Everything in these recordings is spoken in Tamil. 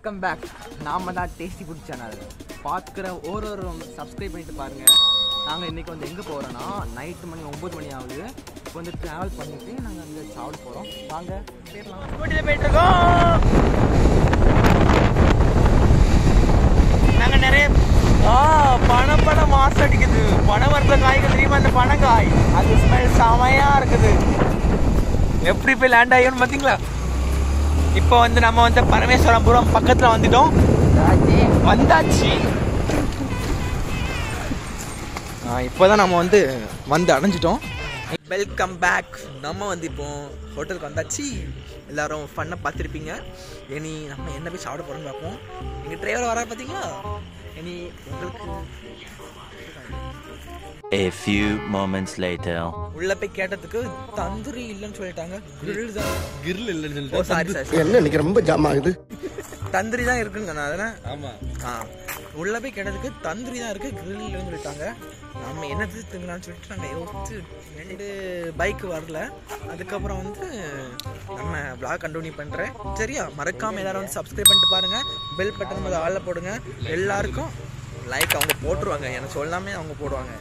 Welcome back. நாம தான் டேஸ்டி ஃபுட் சேனல். பார்க்குற ஒரு சப்ஸ்கிரைப் பண்ணிட்டு பாருங்க. நாங்கள் இன்றைக்கி வந்து எங்கே போகிறோன்னா நைட்டு மணி 9 மணி ஆகுது. இப்போ வந்து ட்ராவல் பண்ணிட்டு நாங்கள் அங்கே சாப்பிட போகிறோம். வாங்க போயிடலாம். ஸ்கூட்டியில் போயிட்டுருக்கோம். நாங்கள் நிறைய பணம் மாசம் அடிக்குது. பணம் வரல காய்கள் தெரியுமா? அந்த பனங்காய் அது ஸ்மெல் செமையாக இருக்குது. எப்படி போய் லேண்ட் ஆகியோன்னு பார்த்தீங்களா? இப்போ வந்து நம்ம வந்து பரமேஸ்வரபுரம் பக்கத்தில் வந்துட்டோம். வந்தாச்சு. இப்போதான் நம்ம வந்து அடைஞ்சிட்டோம். Welcome back. நம்ம வந்து இப்போ ஹோட்டலுக்கு வந்தாச்சு. எல்லாரும் ஃபன்னை பார்த்துருப்பீங்க. இனி நம்ம என்ன போய் சாப்பிட போகிறோம்னு பார்ப்போம். எங்கள் டிரைவர் வர பார்த்தீங்களா? இனி உங்களுக்கு A few moments later. உள்ள போய் கேட்டதுக்கு தந்தூரி இல்லைன்னு சொல்லிட்டாங்க. கிரில் தான். கிரில் இல்லைன்னு சொல்லிட்டு. சாரி என்ன இன்னைக்கு ரொம்ப ஜாம் ஆகுது. தந்தூரி தான் இருக்குங்க. நான் அதெல்லாம் ஆமாம். உள்ள போய் கேட்டதுக்கு தந்தூரி தான் இருக்குது, கிரில் இல்லைன்னு சொல்லிட்டாங்க. நம்ம என்னது திங்கலான்னு சொல்லிட்டு நாங்கள் யோசிச்சு 2 பைக்கு வரல. அதுக்கப்புறம் வந்து நம்ம vlog கண்டினியூ பண்ணுறேன். சரியா? மறக்காமல் எல்லாரும் வந்து சப்ஸ்கிரைப் பண்ணிட்டு பாருங்கள். பெல் பட்டன் வந்து ஆளில் போடுங்க. எல்லாருக்கும் லைக் அவங்க போட்டுருவாங்க. எனக்கு சொல்லாமே அவங்க போடுவாங்க.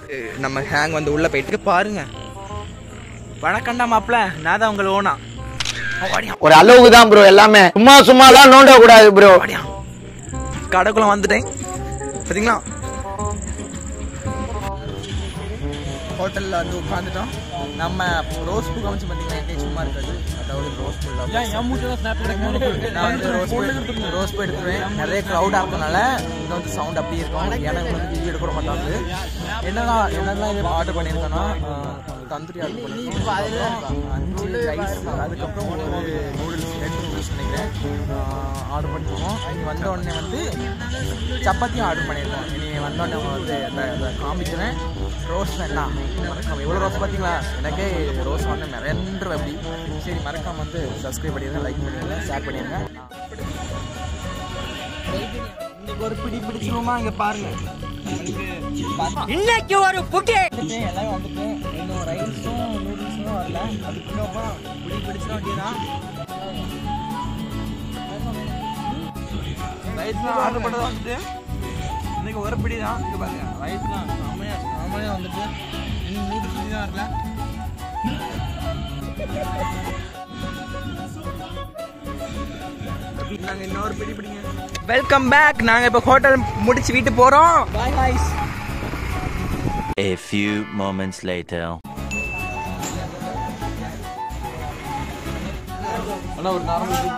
நம்ம ஹேங் வந்து உள்ளே போயிட்டு பாருங்க. வணக்கம்டா மாப்பிள்ள, நான் தான் உங்களை ஓனா. ஒரு அளவுக்கு தான் ப்ரோ. எல்லாமே சும்மாலாம் நோண்ட கூடாது ப்ரோ. கடைக்குள்ள வந்துட்டேன் பார்த்தீங்களா? ஹோட்டலில் வந்து உட்காந்துட்டோம். நம்ம ரோஸ் பூ கமிச்சு பார்த்தீங்கன்னா எங்கே சும்மா இருக்காது. அதாவது ரோஸ் பூ நான் வந்து ரோஸ் பூ எடுத்துருவேன். நிறைய க்ரௌடாக இருக்கனால இங்கே வந்து சவுண்ட் அப்படியே இருக்கும். எனக்கு வந்து வீடியோ எடுக்க மாட்டாங்க. என்னெல்லாம் இது ஆர்டர் பண்ணியிருக்கேன்னா தந்தூரி ஆர்டர் பண்ணியிருக்கோம். 5 ரைஸ், அதுக்கப்புறம் ஒரு நூடுல்ஸ், 2 நூடுல்ஸ் நினைக்கிறேன் ஆர்டர் பண்ணியிருக்கோம். இங்கே வந்த உடனே வந்து சப்பாத்தியும் ஆர்டர் பண்ணியிருக்கோம். இனி வந்த உடனே வந்து அந்த காமிக்கிறேன். ரோஸ் என்ன மறக்காம எவ்வளோ ரோஸ் பார்த்தீங்களா? எனக்கே ரோஸ் வந்து நிறையன்ற அப்படி. சரி, மறக்காம வந்து சப்ஸ்கிரைப் பண்ணிடுங்க, லைக் பண்ணிடுங்க, ஷேர் பண்ணிடுங்க. இன்னைக்கு ஒரு பிடி பிடிச்சிருவோமா? இங்கே பாருங்க. இன்னைக்கு ஒரு புட்டி எல்லாம் வந்துட்டு இன்னும் ரைஸும் நூடுல்ஸும் வரல. அதுக்குள்ளே பிடி பிடிச்சிடும் அப்படின்னா ரைஸ்லாம் ஆர்டர் பண்ணது வந்துட்டு இன்னைக்கு ஒரு பிடி தான். இங்கே பாருங்க, ரைஸ்லாம் செம்மையாக வந்துட்டு இன்னும் நூடுல்ஸ் தான் வரல. நாங்கள் இன்னொரு பிடி பிடிங்க. Welcome back. நாங்கள் இப்போ ஹோட்டல் முடிச்சு வீட்டு போகிறோம். Bye guys. A few moments later. அண்ணா ஒரு நார்மல்